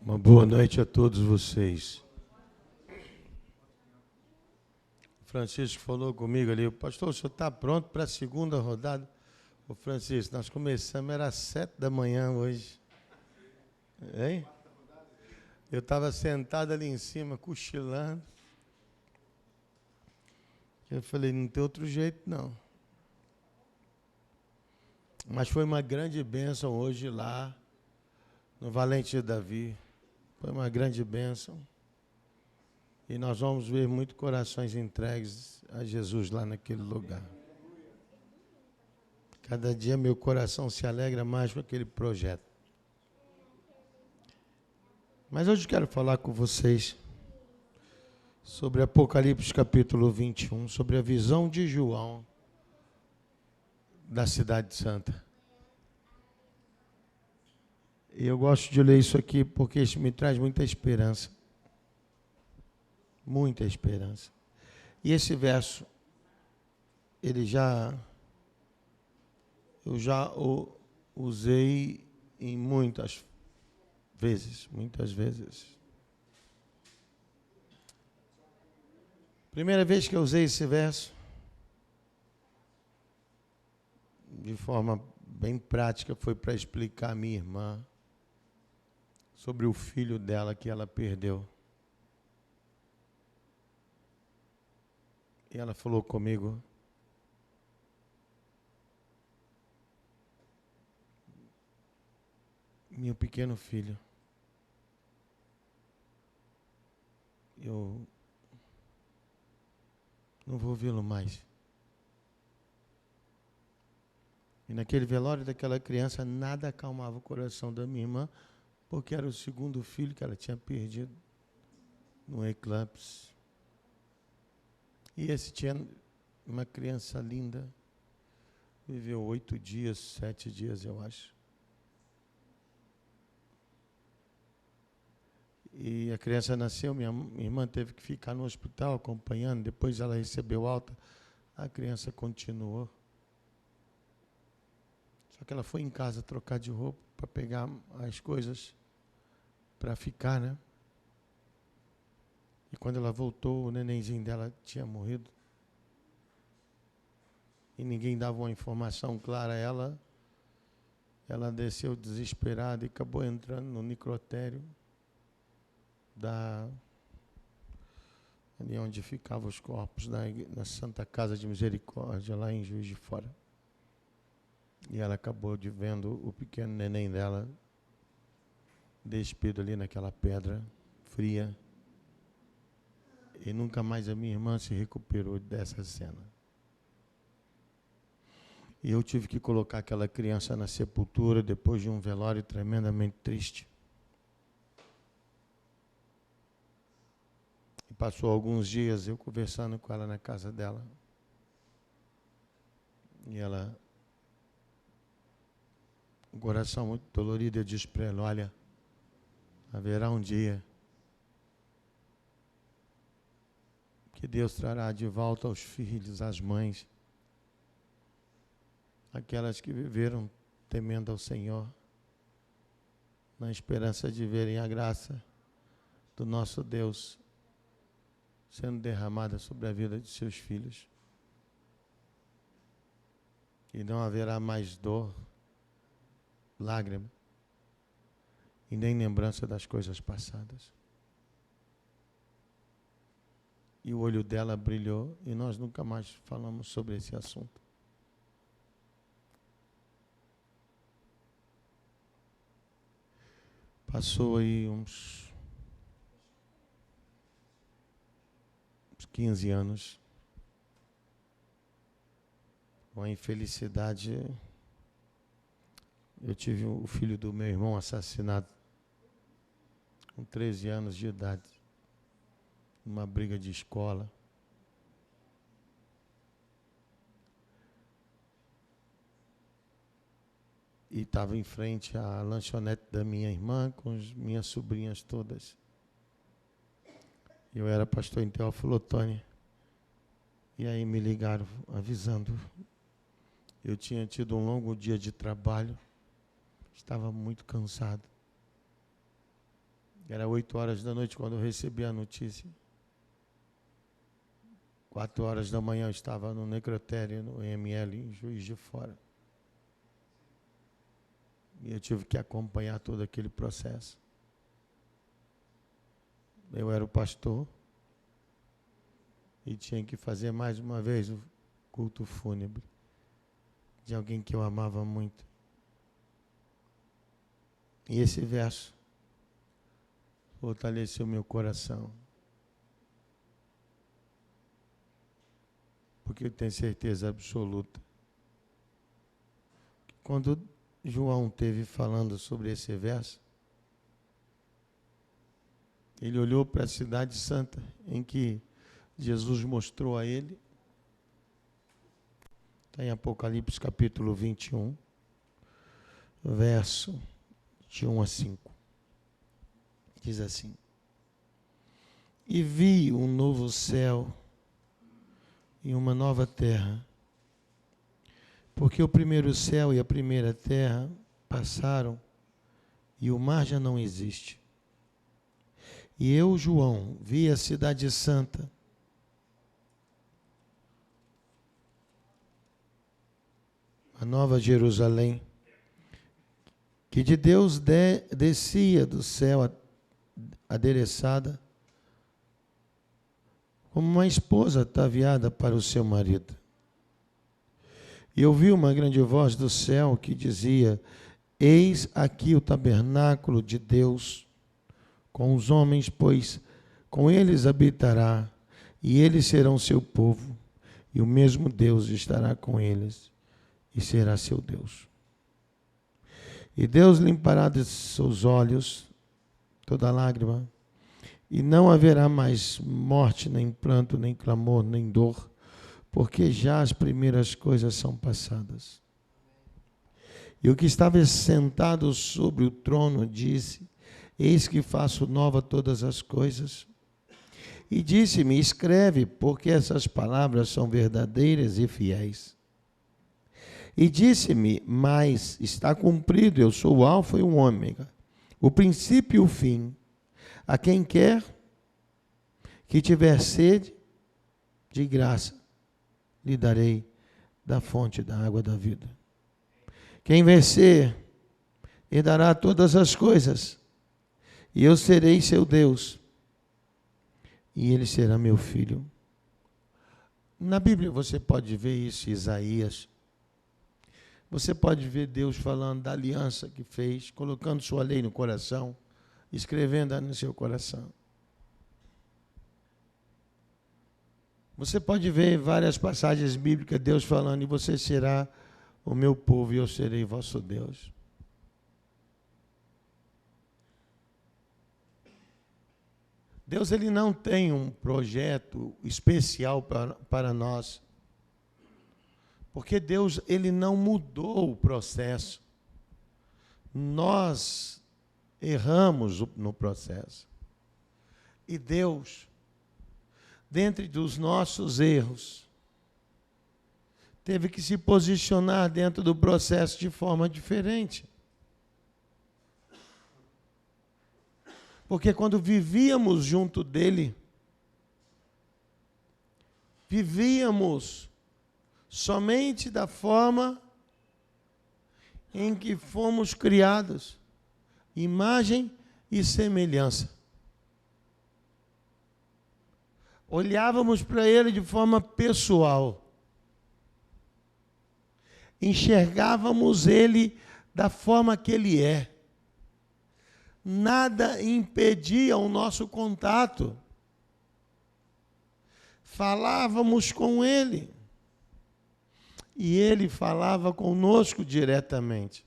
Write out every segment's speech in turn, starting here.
Uma boa noite a todos vocês. O Francisco falou comigo ali, pastor, o senhor está pronto para a segunda rodada? Ô Francisco, nós começamos, era às 7 da manhã hoje. Hein? Eu estava sentado ali em cima, cochilando. Eu falei, não tem outro jeito não. Mas foi uma grande bênção hoje lá, no Valente Davi. Foi uma grande bênção. E nós vamos ver muitos corações entregues a Jesus lá naquele lugar. Cada dia meu coração se alegra mais com aquele projeto. Mas hoje quero falar com vocês sobre Apocalipse capítulo 21, sobre a visão de João da Cidade Santa. E eu gosto de ler isso aqui porque isso me traz muita esperança. Muita esperança. E esse verso, eu já o usei em muitas vezes. Primeira vez que eu usei esse verso, de forma bem prática, foi para explicar a minha irmã sobre o filho dela que ela perdeu. E ela falou comigo, meu pequeno filho, eu não vou vê-lo mais. E naquele velório daquela criança, nada acalmava o coração da minha irmã, porque era o segundo filho que ela tinha perdido no eclipse. E esse tinha uma criança linda, viveu 8 dias, 7 dias, eu acho. E a criança nasceu, minha irmã teve que ficar no hospital acompanhando, depois ela recebeu alta, a criança continuou. Só que ela foi em casa trocar de roupa para pegar as coisas para ficar, né? E quando ela voltou, o nenenzinho dela tinha morrido. E ninguém dava uma informação clara a ela. Ela desceu desesperada e acabou entrando no necrotério ali onde ficavam os corpos, na Santa Casa de Misericórdia, lá em Juiz de Fora. E ela acabou de vendo o pequeno neném dela despido ali naquela pedra fria. E nunca mais a minha irmã se recuperou dessa cena. E eu tive que colocar aquela criança na sepultura depois de um velório tremendamente triste. E passou alguns dias eu conversando com ela na casa dela. E ela, o coração muito dolorido, eu disse para ela, olha, haverá um dia que Deus trará de volta aos filhos, às mães, aquelas que viveram temendo ao Senhor, na esperança de verem a graça do nosso Deus sendo derramada sobre a vida de seus filhos. E não haverá mais dor, lágrima, e nem lembrança das coisas passadas. E o olho dela brilhou e nós nunca mais falamos sobre esse assunto. Passou aí uns 15 anos. Com a infelicidade, eu tive o filho do meu irmão assassinado com 13 anos de idade, numa briga de escola. E estava em frente à lanchonete da minha irmã, com as minhas sobrinhas todas. Eu era pastor em Teófilo Otoni. E aí me ligaram avisando. Eu tinha tido um longo dia de trabalho. Estava muito cansado. Era 8 horas da noite quando eu recebi a notícia. 4 horas da manhã eu estava no necrotério, no EML, em Juiz de Fora. E eu tive que acompanhar todo aquele processo. Eu era o pastor e tinha que fazer mais uma vez o culto fúnebre de alguém que eu amava muito. E esse verso fortaleceu meu coração. Porque eu tenho certeza absoluta que quando João teve falando sobre esse verso, ele olhou para a cidade santa em que Jesus mostrou a ele. Está em Apocalipse capítulo 21, verso de 1 a 5. Diz assim: E vi um novo céu e uma nova terra, porque o primeiro céu e a primeira terra passaram e o mar já não existe. E eu, João, vi a cidade santa, a nova Jerusalém, que de Deus descia do céu adereçada, como uma esposa ataviada para o seu marido. E ouvi uma grande voz do céu que dizia: Eis aqui o tabernáculo de Deus com os homens, pois com eles habitará, e eles serão seu povo, e o mesmo Deus estará com eles, e será seu Deus. E Deus limpará de seus olhos toda lágrima, e não haverá mais morte, nem pranto, nem clamor, nem dor, porque já as primeiras coisas são passadas. E o que estava sentado sobre o trono disse: Eis que faço nova todas as coisas. E disse-me: Escreve, porque essas palavras são verdadeiras e fiéis. E disse-me: Mas está cumprido, eu sou o Alfa e o Ômega, o princípio e o fim. A quem quer que tiver sede, de graça lhe darei da fonte da água da vida. Quem vencer, herdará todas as coisas, e eu serei seu Deus, e ele será meu filho. Na Bíblia você pode ver isso, Isaías. Você pode ver Deus falando da aliança que fez, colocando sua lei no coração, escrevendo no seu coração. Você pode ver várias passagens bíblicas, Deus falando: e você será o meu povo e eu serei vosso Deus. Deus, ele não tem um projeto especial para nós, porque Deus, ele não mudou o processo. Nós erramos no processo. E Deus, dentre dos nossos erros, teve que se posicionar dentro do processo de forma diferente. Porque quando vivíamos junto dele, vivíamos somente da forma em que fomos criados, imagem e semelhança. Olhávamos para ele de forma pessoal. Enxergávamos ele da forma que ele é. Nada impedia o nosso contato. Falávamos com ele. E ele falava conosco diretamente.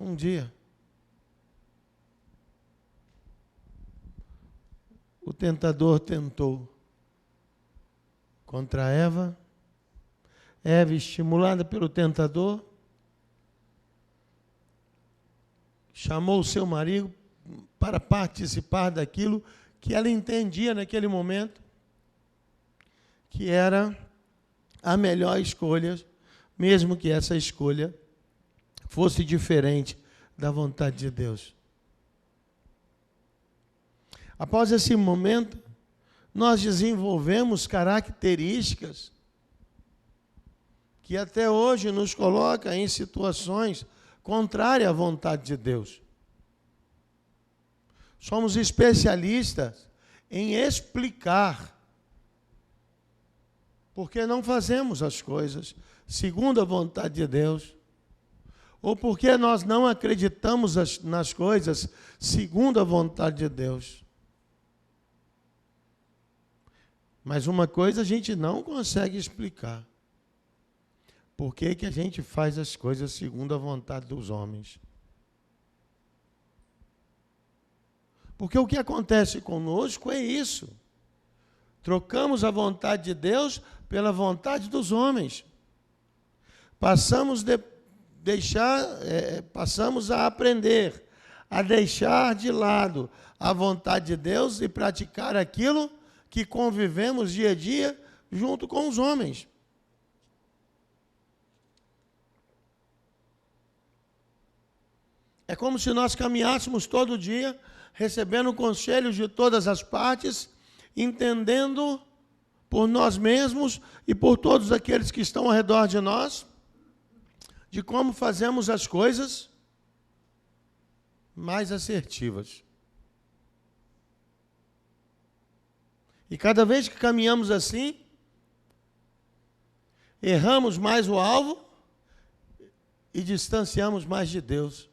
Um dia, o tentador tentou contra Eva. Eva, estimulada pelo tentador, chamou o seu marido para participar daquilo que ela entendia naquele momento que era a melhor escolha, mesmo que essa escolha fosse diferente da vontade de Deus. Após esse momento, nós desenvolvemos características que até hoje nos coloca em situações contrárias à vontade de Deus. Somos especialistas em explicar porque não fazemos as coisas segundo a vontade de Deus, ou porque nós não acreditamos nas coisas segundo a vontade de Deus. Mas uma coisa a gente não consegue explicar. Por que que a gente faz as coisas segundo a vontade dos homens? Porque o que acontece conosco é isso. Trocamos a vontade de Deus pela vontade dos homens. Passamos a aprender, a deixar de lado a vontade de Deus e praticar aquilo que convivemos dia a dia junto com os homens. É como se nós caminhássemos todo dia, recebendo conselhos de todas as partes, entendendo por nós mesmos e por todos aqueles que estão ao redor de nós, de como fazemos as coisas mais assertivas. E cada vez que caminhamos assim, erramos mais o alvo e distanciamos mais de Deus.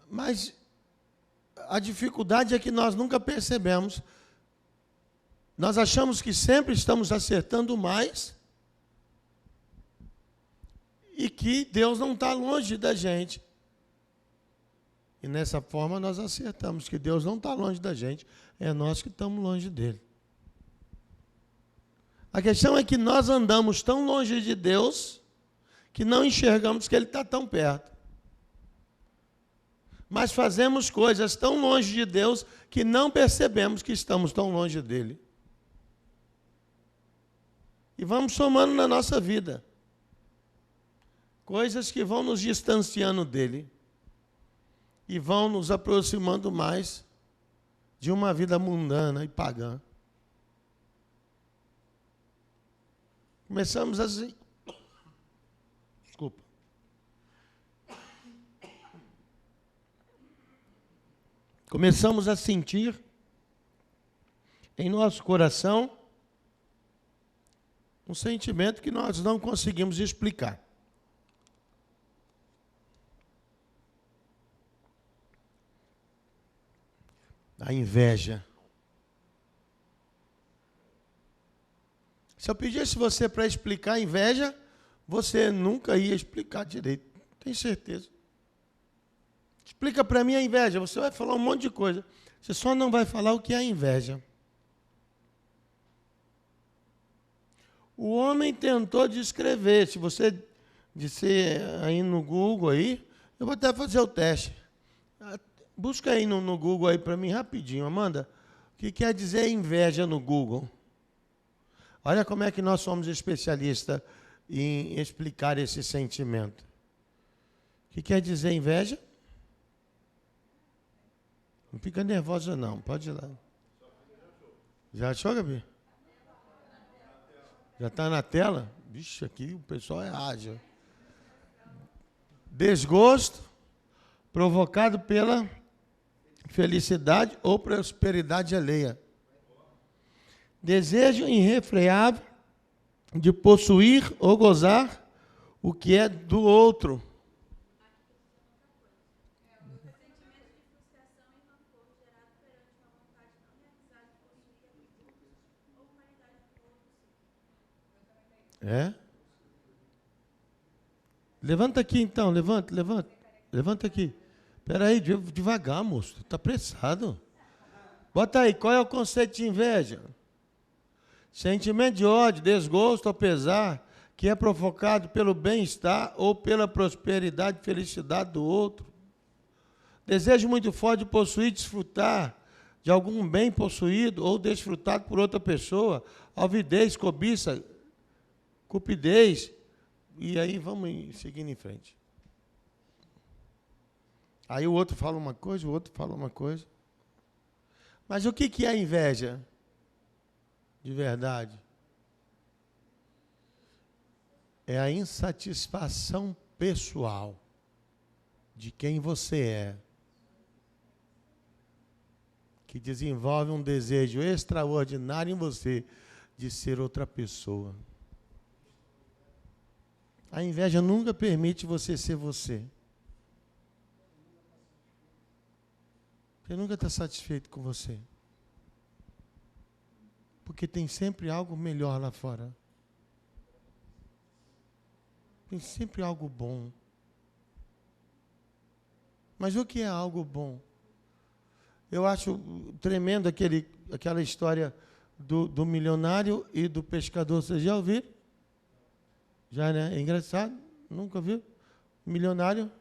Mas a dificuldade é que nós nunca percebemos. Nós achamos que sempre estamos acertando mais e que Deus não está longe da gente. E nessa forma nós acertamos que Deus não está longe da gente, é nós que estamos longe dele. A questão é que nós andamos tão longe de Deus que não enxergamos que ele está tão perto. Mas fazemos coisas tão longe de Deus que não percebemos que estamos tão longe dele. E vamos somando na nossa vida coisas que vão nos distanciando dele e vão nos aproximando mais de uma vida mundana e pagã. Começamos assim. Desculpa. Começamos a sentir em nosso coração um sentimento que nós não conseguimos explicar. A inveja. Se eu pedisse você para explicar a inveja, você nunca ia explicar direito. Tenho certeza. Explica para mim a inveja. Você vai falar um monte de coisa. Você só não vai falar o que é a inveja. O homem tentou descrever. Se você disser aí no Google, aí, eu vou até fazer o teste. Busca aí no Google aí para mim rapidinho, Amanda. O que quer dizer inveja no Google? Olha como é que nós somos especialistas em explicar esse sentimento. O que quer dizer inveja? Não fica nervosa não, pode ir lá. Já achou, Gabi? Já está na tela? Vixe, aqui o pessoal é ágil. Desgosto provocado pela felicidade ou prosperidade alheia. Desejo irrefreável de possuir ou gozar o que é do outro. É? Levanta aqui então, levanta aqui. Espera aí, devagar, moço, está apressado. Bota aí, qual é o conceito de inveja? Sentimento de ódio, desgosto ou pesar que é provocado pelo bem-estar ou pela prosperidade e felicidade do outro. Desejo muito forte de possuir e desfrutar de algum bem possuído ou desfrutado por outra pessoa. Avidez, cobiça, Cupidez, e aí vamos seguindo em frente. Aí o outro fala uma coisa, o outro fala uma coisa. Mas o que é a inveja? De verdade. É a insatisfação pessoal de quem você é, que desenvolve um desejo extraordinário em você de ser outra pessoa. A inveja nunca permite você ser você. Você nunca está satisfeito com você. Porque tem sempre algo melhor lá fora. Tem sempre algo bom. Mas o que é algo bom? Eu acho tremendo aquela história do milionário e do pescador. Vocês já ouviram? Já, né? É engraçado. Nunca viu? Milionário,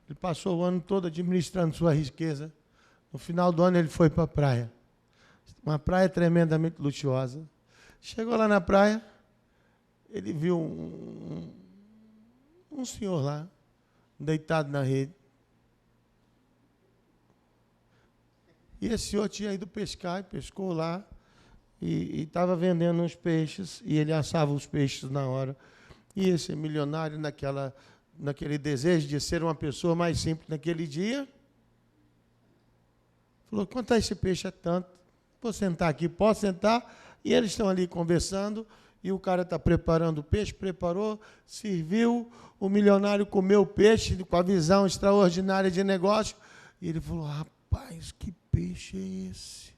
ele passou o ano todo administrando sua riqueza. No final do ano ele foi para a praia. Uma praia tremendamente luxuosa. Chegou lá na praia, ele viu um senhor lá, deitado na rede. E esse senhor tinha ido pescar e pescou lá e estava vendendo uns peixes e ele assava os peixes na hora. E esse milionário, naquele desejo de ser uma pessoa mais simples naquele dia, falou, quanto é esse peixe? É tanto. Vou sentar aqui, posso sentar? E eles estão ali conversando e o cara está preparando o peixe, preparou, serviu, o milionário comeu o peixe com a visão extraordinária de negócio. E ele falou, rapaz, que peixe é esse?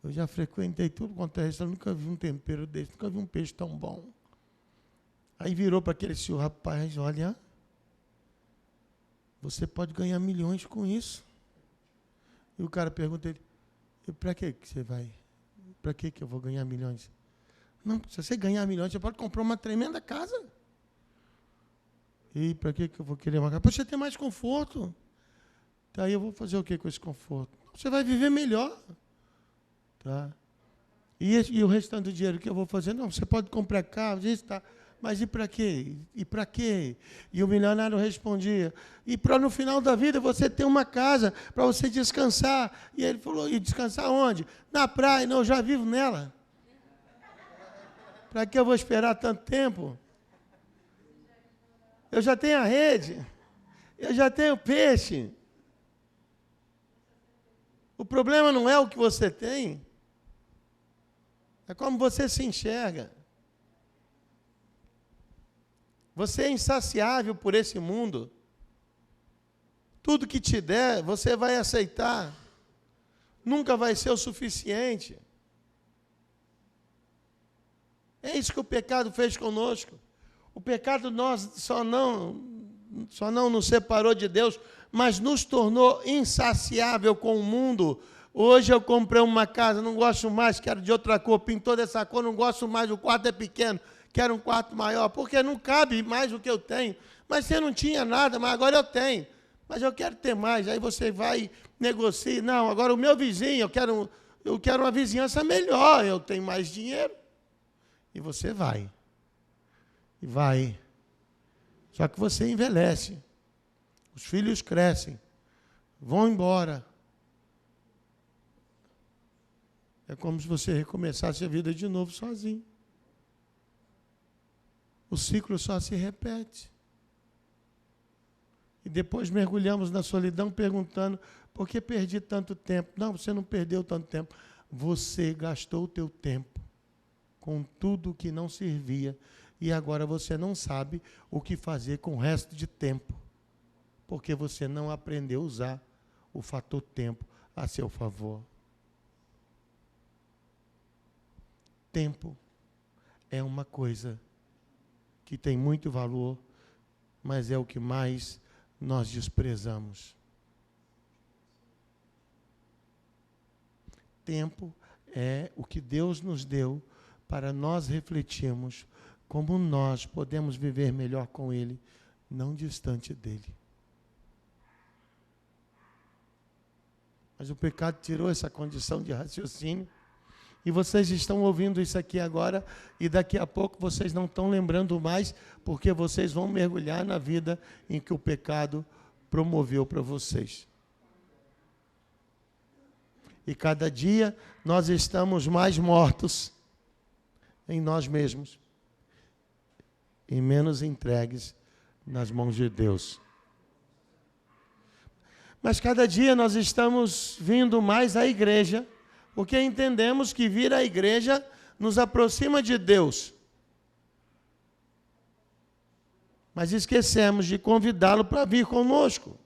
Eu já frequentei tudo quanto é restaurante, nunca vi um tempero desse, nunca vi um peixe tão bom. Aí virou para aquele senhor, rapaz, olha, você pode ganhar milhões com isso. E o cara pergunta ele, para que você vai? Para que eu vou ganhar milhões? Não, se você ganhar milhões, você pode comprar uma tremenda casa. E para que eu vou querer uma casa? Para você ter mais conforto. Daí eu vou fazer o que com esse conforto? Você vai viver melhor. Tá? E o restante do dinheiro que eu vou fazer? Não, você pode comprar carro, isso tá. Mas e para quê? E para quê? E o milionário respondia, e para no final da vida você ter uma casa para você descansar. E ele falou, e descansar onde? Na praia. Não, eu já vivo nela. Para que eu vou esperar tanto tempo? Eu já tenho a rede, eu já tenho peixe. O problema não é o que você tem, é como você se enxerga. Você é insaciável por esse mundo. Tudo que te der, você vai aceitar. Nunca vai ser o suficiente. É isso que o pecado fez conosco. O pecado só não nos separou de Deus, mas nos tornou insaciável com o mundo. Hoje eu comprei uma casa, não gosto mais, quero de outra cor, pintou dessa cor, não gosto mais, o quarto é pequeno, quero um quarto maior, porque não cabe mais o que eu tenho. Mas você não tinha nada, mas agora eu tenho. Mas eu quero ter mais. Aí você vai, negocia. Não, agora o meu vizinho, eu quero uma vizinhança melhor, eu tenho mais dinheiro. E você vai. E vai. Só que você envelhece. Os filhos crescem. Vão embora. É como se você recomeçasse a vida de novo sozinho. O ciclo só se repete. E depois mergulhamos na solidão perguntando, por que perdi tanto tempo? Não, você não perdeu tanto tempo. Você gastou o teu tempo com tudo que não servia. E agora você não sabe o que fazer com o resto de tempo. Porque você não aprendeu a usar o fator tempo a seu favor. Tempo é uma coisa que tem muito valor, mas é o que mais nós desprezamos. Tempo é o que Deus nos deu para nós refletirmos como nós podemos viver melhor com Ele, não distante dEle. Mas o pecado tirou essa condição de raciocínio E vocês estão ouvindo isso aqui agora, e daqui a pouco vocês não estão lembrando mais, porque vocês vão mergulhar na vida em que o pecado promoveu para vocês. E cada dia nós estamos mais mortos em nós mesmos e menos entregues nas mãos de Deus. Mas cada dia nós estamos vindo mais à igreja, porque entendemos que vir à igreja nos aproxima de Deus. Mas esquecemos de convidá-lo para vir conosco.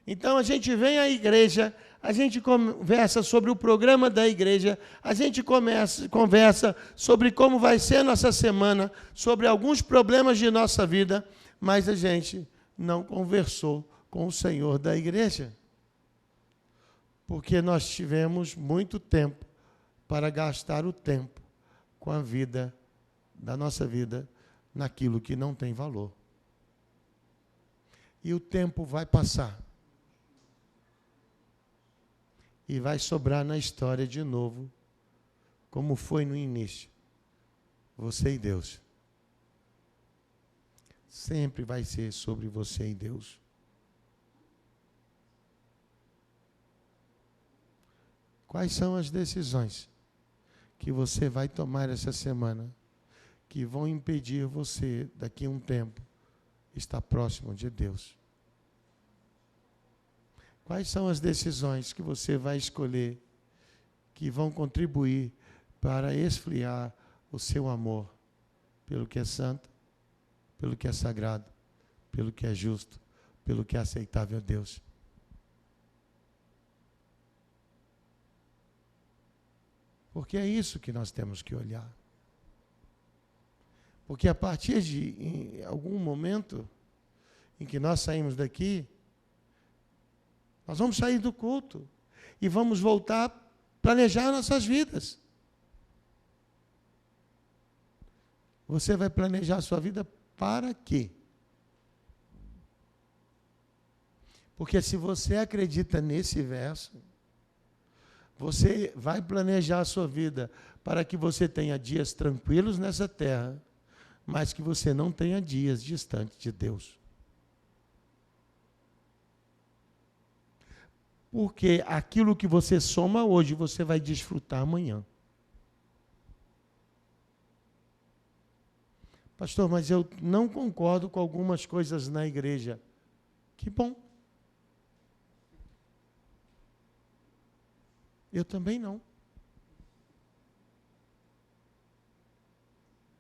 Então a gente vem à igreja, a gente conversa sobre o programa da igreja, a gente conversa sobre como vai ser nossa semana, sobre alguns problemas de nossa vida, mas a gente não conversou com o Senhor da igreja. Porque nós tivemos muito tempo para gastar o tempo com a vida, da nossa vida, naquilo que não tem valor. E o tempo vai passar. E vai sobrar na história de novo, como foi no início. Você e Deus. Sempre vai ser sobre você e Deus. Quais são as decisões que você vai tomar essa semana que vão impedir você, daqui a um tempo, estar próximo de Deus? Quais são as decisões que você vai escolher que vão contribuir para esfriar o seu amor pelo que é santo, pelo que é sagrado, pelo que é justo, pelo que é aceitável a Deus? Porque é isso que nós temos que olhar. Porque a partir de em algum momento em que nós saímos daqui, nós vamos sair do culto e vamos voltar a planejar nossas vidas. Você vai planejar a sua vida para quê? Porque se você acredita nesse verso, você vai planejar a sua vida para que você tenha dias tranquilos nessa terra, mas que você não tenha dias distantes de Deus. Porque aquilo que você soma hoje, você vai desfrutar amanhã. Pastor, mas eu não concordo com algumas coisas na igreja. Que bom. Eu também não.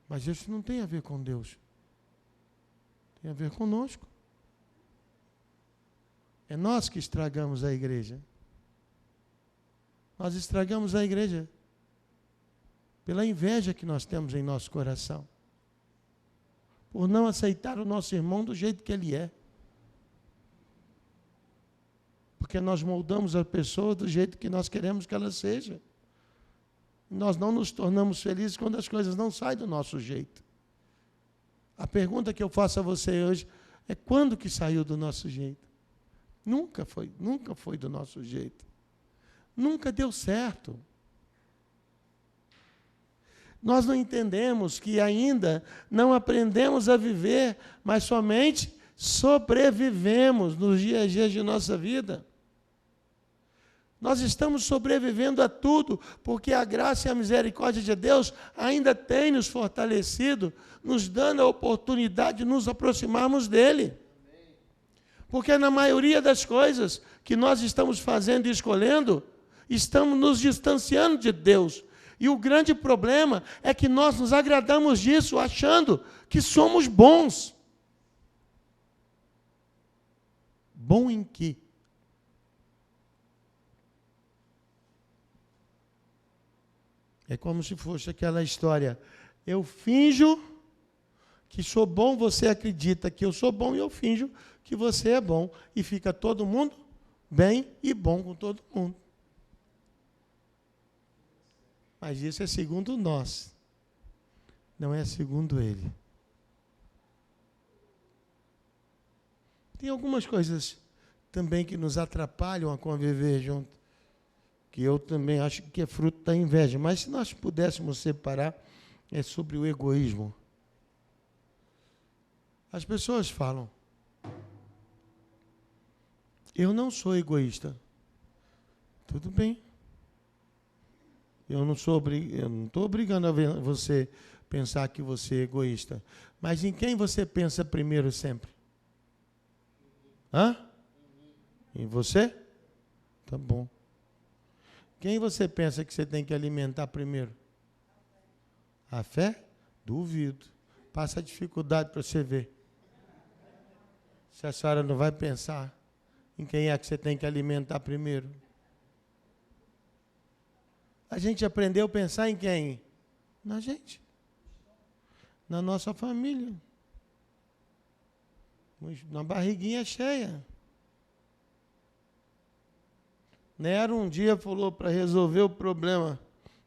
Mas isso não tem a ver com Deus. Tem a ver conosco. É nós que estragamos a igreja. Nós estragamos a igreja pela inveja que nós temos em nosso coração. Por não aceitar o nosso irmão do jeito que ele é. Porque nós moldamos a pessoa do jeito que nós queremos que ela seja. Nós não nos tornamos felizes quando as coisas não saem do nosso jeito. A pergunta que eu faço a você hoje é: quando que saiu do nosso jeito? Nunca foi do nosso jeito. Nunca deu certo. Nós não entendemos que ainda não aprendemos a viver, mas somente sobrevivemos nos dias a dia de nossa vida. Nós estamos sobrevivendo a tudo, porque a graça e a misericórdia de Deus ainda tem nos fortalecido, nos dando a oportunidade de nos aproximarmos dEle. Porque na maioria das coisas que nós estamos fazendo e escolhendo, estamos nos distanciando de Deus. E o grande problema é que nós nos agradamos disso, achando que somos bons. Bom em quê? É como se fosse aquela história: eu finjo que sou bom, você acredita que eu sou bom, e eu finjo que você é bom. E fica todo mundo bem e bom com todo mundo. Mas isso é segundo nós, não é segundo Ele. Tem algumas coisas também que nos atrapalham a conviver junto. que eu também acho que é fruto da inveja. Mas se nós pudéssemos separar, é sobre o egoísmo. As pessoas falam, eu não sou egoísta. Tudo bem. Eu não estou obrigando a você pensar que você é egoísta. Mas em quem você pensa primeiro sempre? Hã? Em você? Tá bom. Quem você pensa que você tem que alimentar primeiro? A fé? Duvido. Passa a dificuldade para você ver. Se a senhora não vai pensar em quem é que você tem que alimentar primeiro. A gente aprendeu a pensar em quem? Na gente. Na nossa família. Na barriguinha cheia. Nero um dia falou para resolver o problema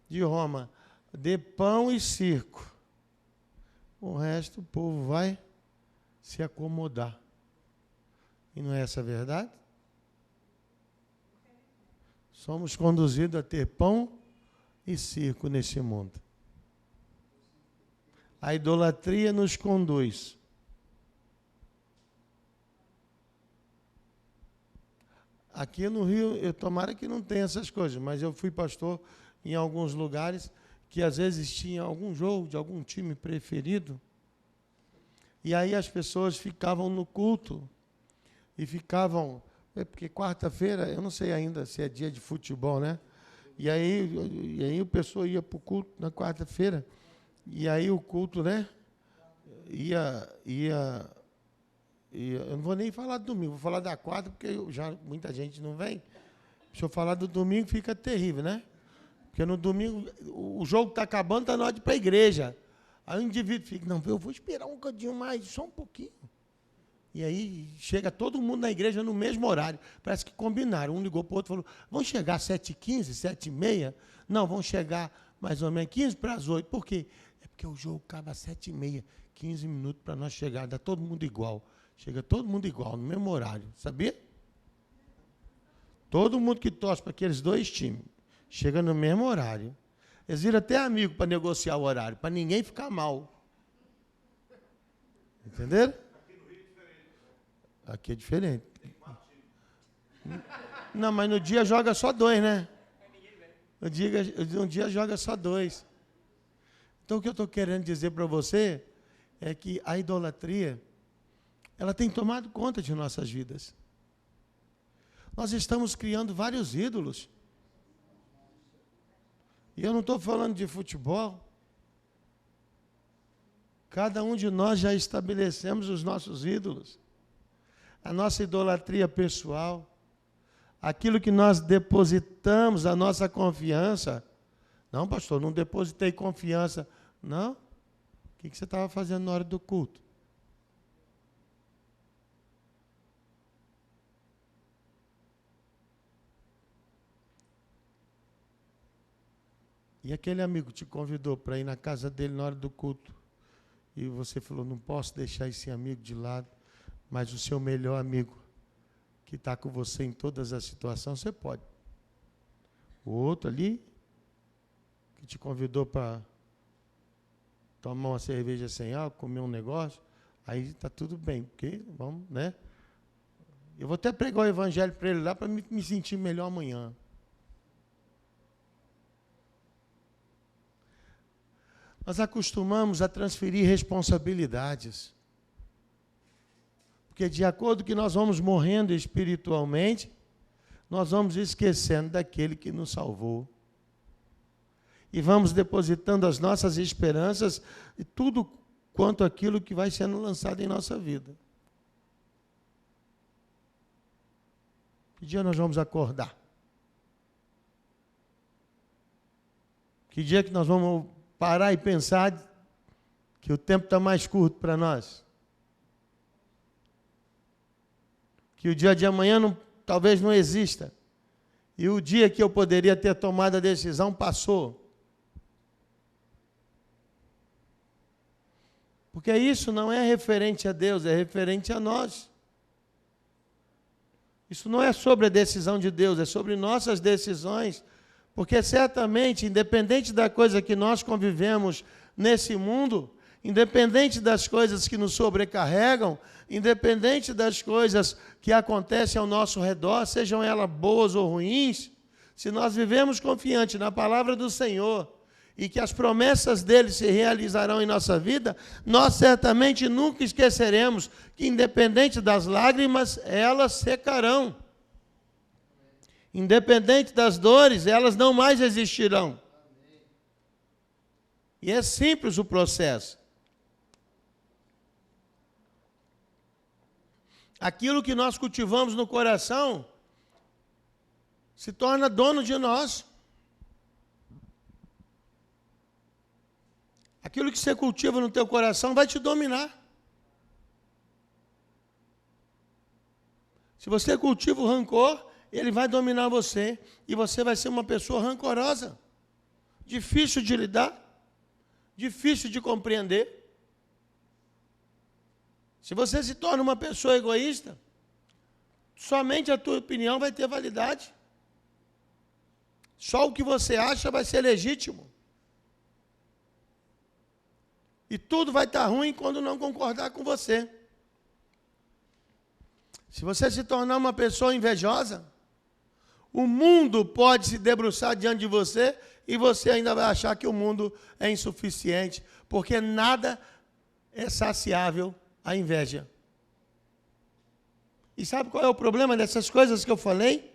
de Roma, dê pão e circo. O resto o povo vai se acomodar. E não é essa a verdade? Somos conduzidos a ter pão e circo nesse mundo. A idolatria nos conduz. Aqui no Rio, eu tomara que não tenha essas coisas, mas eu fui pastor em alguns lugares que às vezes tinha algum jogo de algum time preferido, e aí as pessoas ficavam no culto, e ficavam, porque quarta-feira, eu não sei ainda se é dia de futebol, né? E aí o pessoal ia para o culto na quarta-feira, e aí o culto, né? Eu não vou nem falar do domingo, vou falar da quarta, porque muita gente não vem. Se eu falar do domingo, fica terrível, né? Porque no domingo, o jogo está acabando, está na hora de ir para a igreja. Aí o indivíduo fica, não, eu vou esperar um cadinho mais, só um pouquinho. E aí chega todo mundo na igreja no mesmo horário. Parece que combinaram. Um ligou para o outro e falou, vão chegar às 7h15, 7h30? Não, vão chegar mais ou menos 15 para as 8. Por quê? É porque o jogo acaba às 7h30, 15 minutos para nós chegar, dá todo mundo igual. Chega todo mundo igual, no mesmo horário. Sabia? Todo mundo que torce para aqueles dois times, chega no mesmo horário. Eles viram até amigo para negociar o horário, para ninguém ficar mal. Entenderam? Aqui é diferente. Não, mas no dia joga só 2, né? No dia joga só 2. Então, o que eu estou querendo dizer para você é que a idolatria, ela tem tomado conta de nossas vidas. Nós estamos criando vários ídolos. E eu não estou falando de futebol. Cada um de nós já estabelecemos os nossos ídolos. A nossa idolatria pessoal, aquilo que nós depositamos a nossa confiança. Não, pastor, não depositei confiança. Não? O que você estava fazendo na hora do culto? E aquele amigo te convidou para ir na casa dele na hora do culto. E você falou, não posso deixar esse amigo de lado. Mas o seu melhor amigo, que está com você em todas as situações, você pode. O outro ali, que te convidou para tomar uma cerveja sem álcool, comer um negócio, aí está tudo bem, porque vamos, né? Eu vou até pregar o evangelho para ele lá, para me sentir melhor amanhã. Nós acostumamos a transferir responsabilidades. Porque de acordo com que nós vamos morrendo espiritualmente, nós vamos esquecendo daquele que nos salvou. E vamos depositando as nossas esperanças e tudo quanto aquilo que vai sendo lançado em nossa vida. Que dia nós vamos acordar? Que dia que nós vamos parar e pensar que o tempo está mais curto para nós? Que o dia de amanhã talvez não exista. E o dia que eu poderia ter tomado a decisão passou. Porque isso não é referente a Deus, é referente a nós. Isso não é sobre a decisão de Deus, é sobre nossas decisões, porque certamente, independente da coisa que nós convivemos nesse mundo, independente das coisas que nos sobrecarregam, independente das coisas que acontecem ao nosso redor, sejam elas boas ou ruins, se nós vivemos confiante na palavra do Senhor e que as promessas dele se realizarão em nossa vida, nós certamente nunca esqueceremos que, independente das lágrimas, elas secarão. Independente das dores, elas não mais existirão. E é simples o processo. Aquilo que nós cultivamos no coração se torna dono de nós. Aquilo que você cultiva no teu coração vai te dominar. Se você cultiva o rancor, ele vai dominar você e você vai ser uma pessoa rancorosa, difícil de lidar, difícil de compreender. Se você se torna uma pessoa egoísta, somente a tua opinião vai ter validade. Só o que você acha vai ser legítimo. E tudo vai estar ruim quando não concordar com você. Se você se tornar uma pessoa invejosa, o mundo pode se debruçar diante de você e você ainda vai achar que o mundo é insuficiente, porque nada é saciável à inveja. E sabe qual é o problema dessas coisas que eu falei?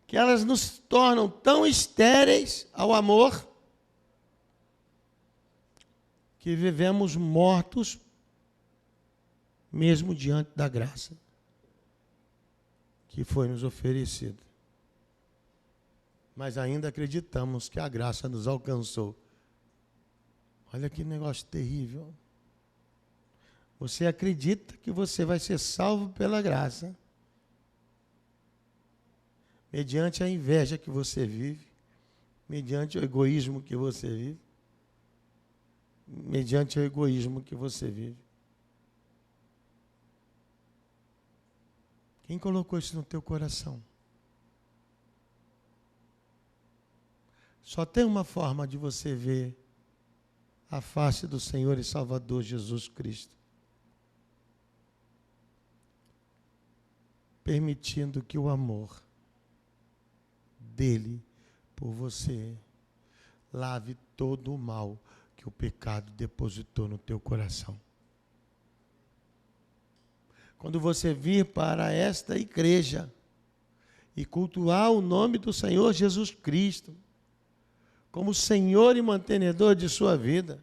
Que elas nos tornam tão estéreis ao amor que vivemos mortos mesmo diante da graça que foi nos oferecida. Mas ainda acreditamos que a graça nos alcançou. Olha que negócio terrível. Você acredita que você vai ser salvo pela graça, mediante a inveja que você vive, mediante o egoísmo que você vive, mediante o egoísmo que você vive. Quem colocou isso no teu coração? Só tem uma forma de você ver a face do Senhor e Salvador Jesus Cristo. Permitindo que o amor dele por você lave todo o mal que o pecado depositou no teu coração. Quando você vir para esta igreja e cultuar o nome do Senhor Jesus Cristo como Senhor e mantenedor de sua vida,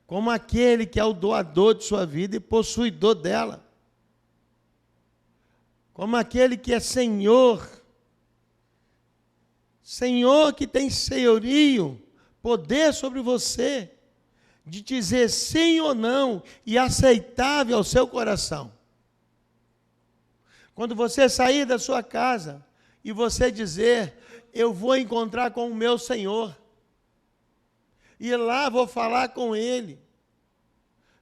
como aquele que é o doador de sua vida e possuidor dela, como aquele que é Senhor, Senhor que tem senhorio, poder sobre você, de dizer sim ou não e aceitável ao seu coração. Quando você sair da sua casa e você dizer, eu vou encontrar com o meu Senhor, e lá vou falar com Ele,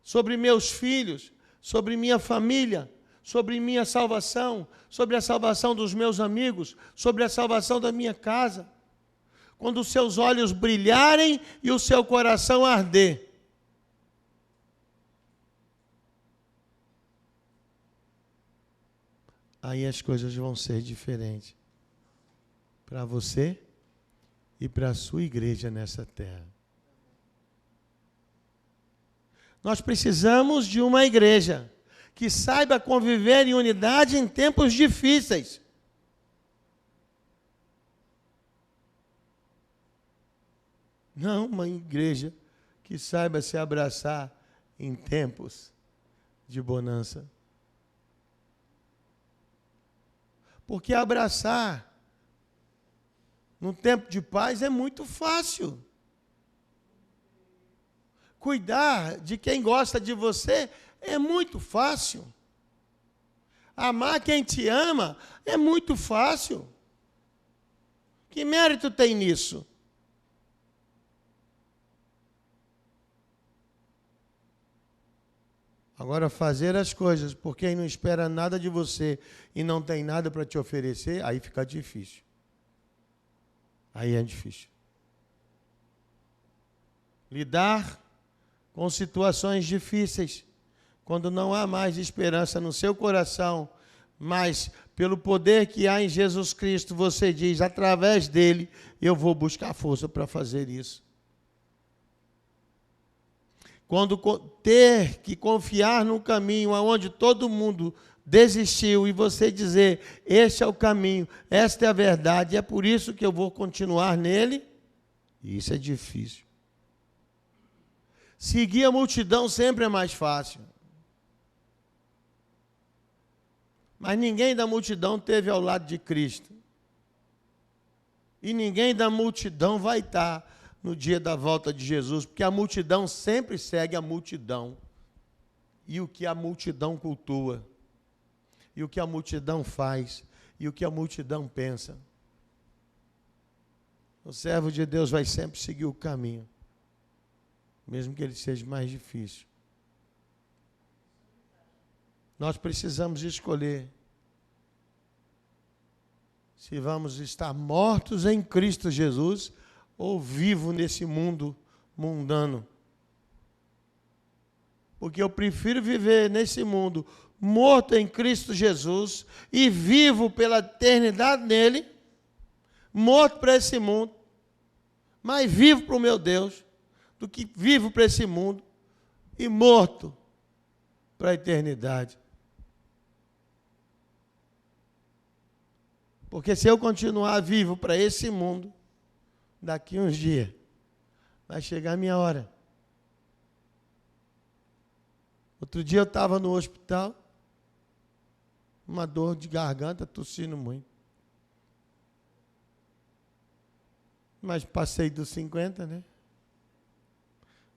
sobre meus filhos, sobre minha família, sobre minha salvação, sobre a salvação dos meus amigos, sobre a salvação da minha casa. Quando os seus olhos brilharem e o seu coração arder, aí as coisas vão ser diferentes para você e para a sua igreja nessa terra. Nós precisamos de uma igreja que saiba conviver em unidade em tempos difíceis. Não uma igreja que saiba se abraçar em tempos de bonança. Porque abraçar num tempo de paz é muito fácil. Cuidar de quem gosta de você é muito fácil. Amar quem te ama é muito fácil. Que mérito tem nisso? Agora, fazer as coisas por quem não espera nada de você e não tem nada para te oferecer, aí fica difícil. Aí é difícil. Lidar com situações difíceis, quando não há mais esperança no seu coração, mas pelo poder que há em Jesus Cristo, você diz, através dele, eu vou buscar força para fazer isso. Quando ter que confiar no caminho aonde todo mundo desistiu e você dizer, este é o caminho, esta é a verdade, é por isso que eu vou continuar nele, isso é difícil. Seguir a multidão sempre é mais fácil. Mas ninguém da multidão esteve ao lado de Cristo. E ninguém da multidão vai estar no dia da volta de Jesus, porque a multidão sempre segue a multidão. E o que a multidão cultua, e o que a multidão faz, e o que a multidão pensa. O servo de Deus vai sempre seguir o caminho, mesmo que ele seja mais difícil. Nós precisamos escolher se vamos estar mortos em Cristo Jesus ou vivos nesse mundo mundano. Porque eu prefiro viver nesse mundo morto em Cristo Jesus e vivo pela eternidade nele, morto para esse mundo, mas vivo para o meu Deus, do que vivo para esse mundo e morto para a eternidade. Porque se eu continuar vivo para esse mundo, daqui uns dias, vai chegar a minha hora. Outro dia eu estava no hospital, uma dor de garganta, tossindo muito. Mas passei dos 50, né?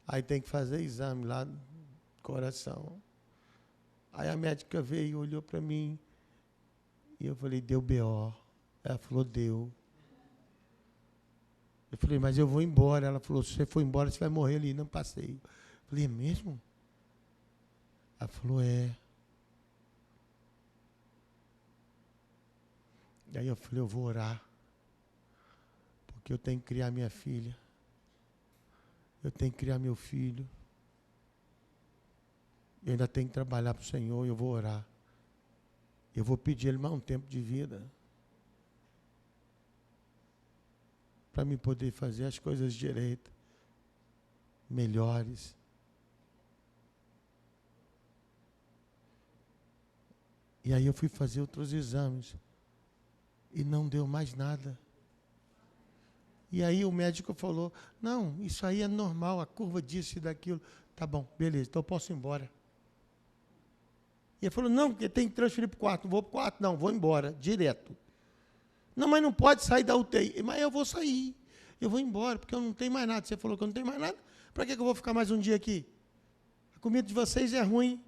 Aí tem que fazer exame lá no coração. Aí a médica veio e olhou para mim, e eu falei, deu BO. Ela falou, deu. Eu falei, mas eu vou embora. Ela falou, se você for embora, você vai morrer ali. Não passei. Eu falei, é mesmo? Ela falou, é. E aí eu falei, eu vou orar. Porque eu tenho que criar minha filha. Eu tenho que criar meu filho. Eu ainda tenho que trabalhar para o Senhor e eu vou orar. Eu vou pedir Ele mais um tempo de vida. Para me poder fazer as coisas direito, melhores. E aí eu fui fazer outros exames. E não deu mais nada. E aí o médico falou, não, isso aí é normal, a curva disso e daquilo. Tá bom, beleza, então eu posso ir embora. E ele falou, não, porque tem que transferir para o quarto. Não vou para o quarto, não, vou embora, direto. Não, mas não pode sair da UTI. Mas eu vou sair, eu vou embora, porque eu não tenho mais nada. Você falou que eu não tenho mais nada, para que eu vou ficar mais um dia aqui? A comida de vocês é ruim,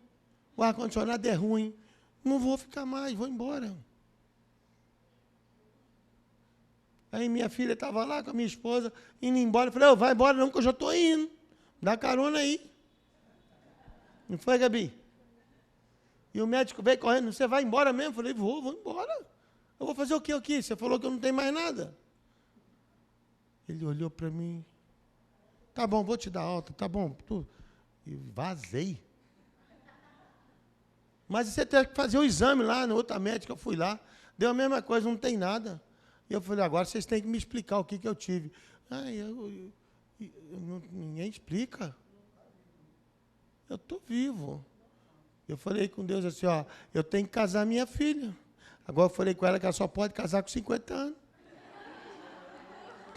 o ar-condicionado é ruim. Não vou ficar mais, vou embora. Aí minha filha estava lá com a minha esposa, indo embora. Eu falei, oh, vai embora não, que eu já estou indo. Dá carona aí. Não foi, Gabi? E o médico veio correndo, você vai embora mesmo? Eu falei, vou embora. Eu vou fazer o que aqui? Você falou que eu não tenho mais nada. Ele olhou para mim. Tá bom, vou te dar alta, tá bom. E vazei. Mas você tem que fazer o exame lá, na outra médica, eu fui lá. Deu a mesma coisa, não tem nada. E eu falei, agora vocês têm que me explicar o que eu tive. Ninguém explica. Eu estou vivo. Eu falei com Deus assim, ó, eu tenho que casar minha filha. Agora eu falei com ela que ela só pode casar com 50 anos.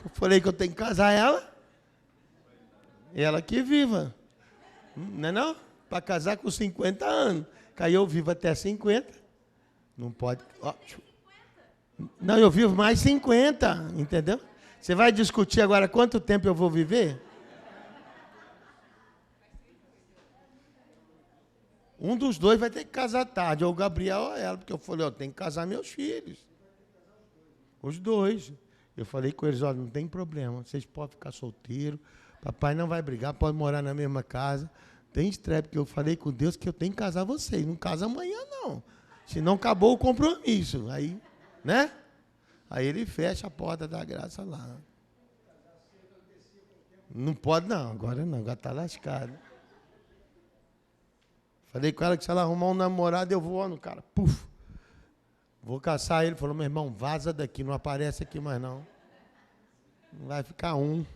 Eu falei que eu tenho que casar ela. Ela que viva. Não é não? Para casar com 50 anos. Que aí eu vivo até 50. Não pode... Ó, não, eu vivo mais 50, entendeu? Você vai discutir agora quanto tempo eu vou viver? Um dos dois vai ter que casar tarde, ou o Gabriel ou ela, porque eu falei, ó, tem que casar meus filhos. Os dois. Eu falei com eles, olha, não tem problema, vocês podem ficar solteiros, papai não vai brigar, pode morar na mesma casa, tem estreia, porque eu falei com Deus que eu tenho que casar vocês. Não casa amanhã, não. Senão acabou o compromisso. Aí, né? Aí ele fecha a porta da graça lá. Não pode, não. Agora não. Agora está lascado. Falei com ela que se ela arrumar um namorado, eu vou no cara. Puf. Vou caçar ele. Falou, meu irmão, vaza daqui. Não aparece aqui mais, não. Não vai ficar um.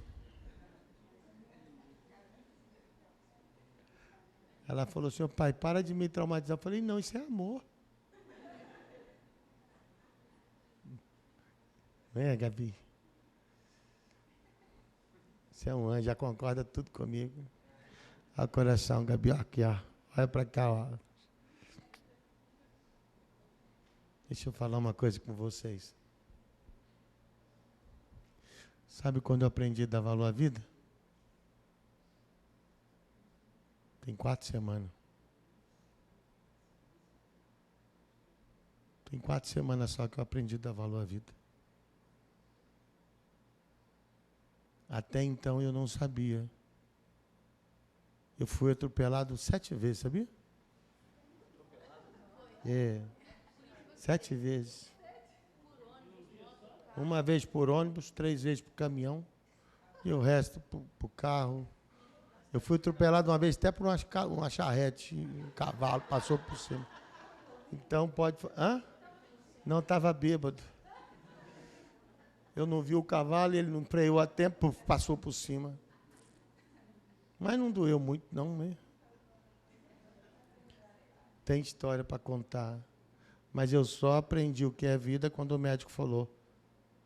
Ela falou assim, pai, para de me traumatizar. Eu falei, não, isso é amor. Vem, Gabi. Você é um anjo, já concorda tudo comigo. Olha o coração, Gabi, aqui, ó. Olha para cá, ó. Deixa eu falar uma coisa com vocês. Sabe quando eu aprendi a dar valor à vida? Tem 4 semanas. Tem 4 semanas só que eu aprendi a dar valor à vida. Até então eu não sabia. Eu fui atropelado 7 vezes, sabia? É. 7 vezes. Uma vez por ônibus, 3 vezes por caminhão. E o resto por carro. Eu fui atropelado uma vez até por uma charrete. Um cavalo passou por cima. Então pode... Hã? Não, estava bêbado. Eu não vi o cavalo, ele não freou a tempo, passou por cima. Mas não doeu muito, não, né? Tem história para contar. Mas eu só aprendi o que é vida quando o médico falou,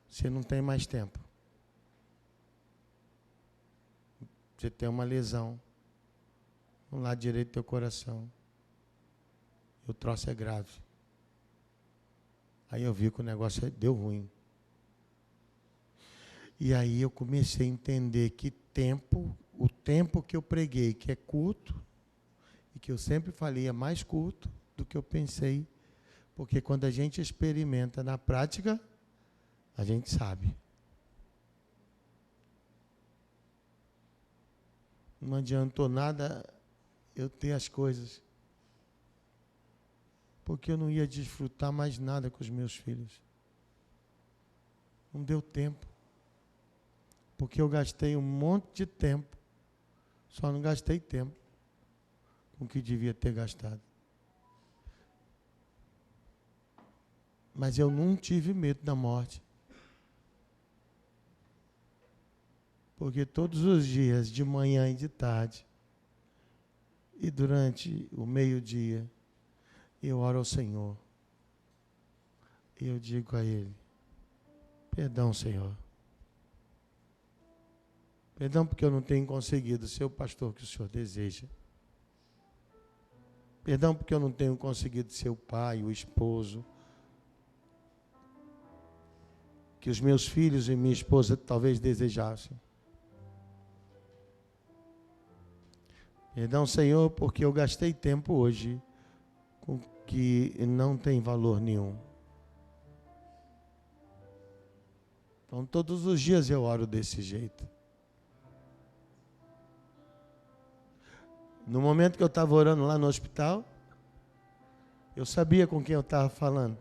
você não tem mais tempo. Você tem uma lesão no lado direito do teu coração. E o troço é grave. Aí eu vi que o negócio deu ruim. E aí eu comecei a entender que o tempo que eu preguei, que é curto, e que eu sempre falei é mais curto do que eu pensei, porque quando a gente experimenta na prática, a gente sabe. Não adiantou nada eu ter as coisas, porque eu não ia desfrutar mais nada com os meus filhos. Não deu tempo. Porque eu gastei um monte de tempo, só não gastei tempo com o que devia ter gastado. Mas eu não tive medo da morte. Porque todos os dias, de manhã e de tarde, e durante o meio-dia, eu oro ao Senhor. E eu digo a Ele, perdão, Senhor. Perdão porque eu não tenho conseguido ser o pastor que o Senhor deseja. Perdão porque eu não tenho conseguido ser o pai, o esposo, que os meus filhos e minha esposa talvez desejassem. Perdão, Senhor, porque eu gastei tempo hoje com que não tem valor nenhum. Então, todos os dias eu oro desse jeito. No momento que eu estava orando lá no hospital, eu sabia com quem eu estava falando.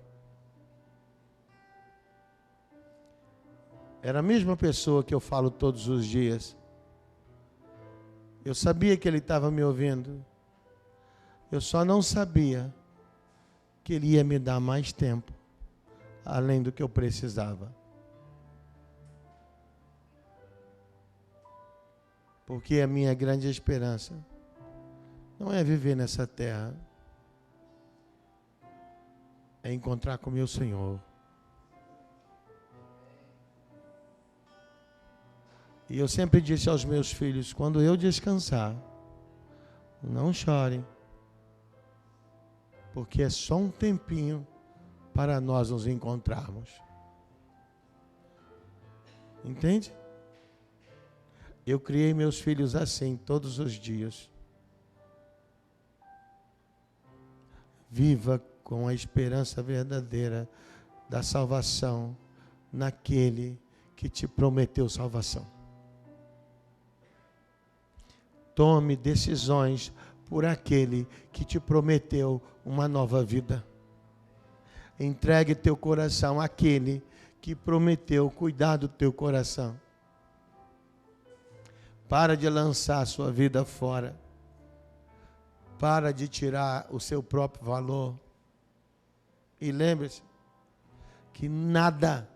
Era a mesma pessoa que eu falo todos os dias. Eu sabia que ele estava me ouvindo. Eu só não sabia que ele ia me dar mais tempo, além do que eu precisava. Porque a minha grande esperança não é viver nessa terra, é encontrar com o meu Senhor. E eu sempre disse aos meus filhos, quando eu descansar, não chorem, porque é só um tempinho para nós nos encontrarmos. Entende? Eu criei meus filhos assim, todos os dias. Viva com a esperança verdadeira da salvação naquele que te prometeu salvação. Tome decisões por aquele que te prometeu uma nova vida. Entregue teu coração àquele que prometeu cuidar do teu coração. Para de lançar a sua vida fora. Para de tirar o seu próprio valor. E lembre-se que nada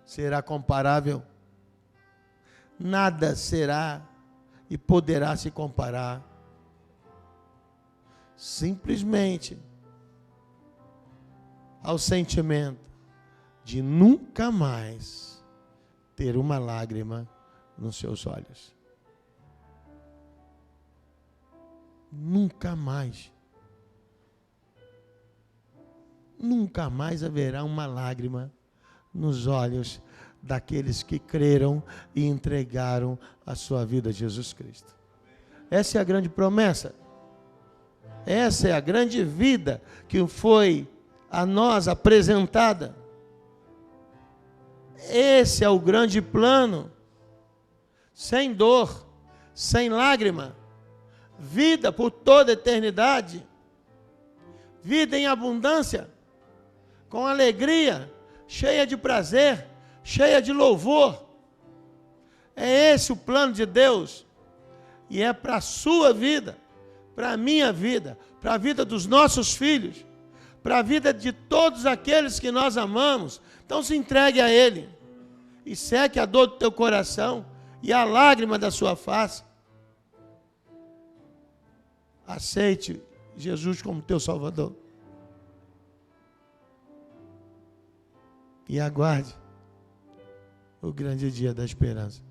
será comparável. Nada será e poderá se comparar. Simplesmente ao sentimento de nunca mais ter uma lágrima nos seus olhos. Nunca mais. Nunca mais haverá uma lágrima nos olhos daqueles que creram e entregaram a sua vida a Jesus Cristo. Essa é a grande promessa. Essa é a grande vida que foi a nós apresentada. Esse é o grande plano. Sem dor, sem lágrima, vida por toda a eternidade, vida em abundância, com alegria, cheia de prazer, cheia de louvor. É esse o plano de Deus. E é para a sua vida, para a minha vida, para a vida dos nossos filhos, para a vida de todos aqueles que nós amamos. Então se entregue a Ele e seque a dor do teu coração e a lágrima da sua face. Aceite Jesus como teu Salvador. E aguarde o grande dia da esperança.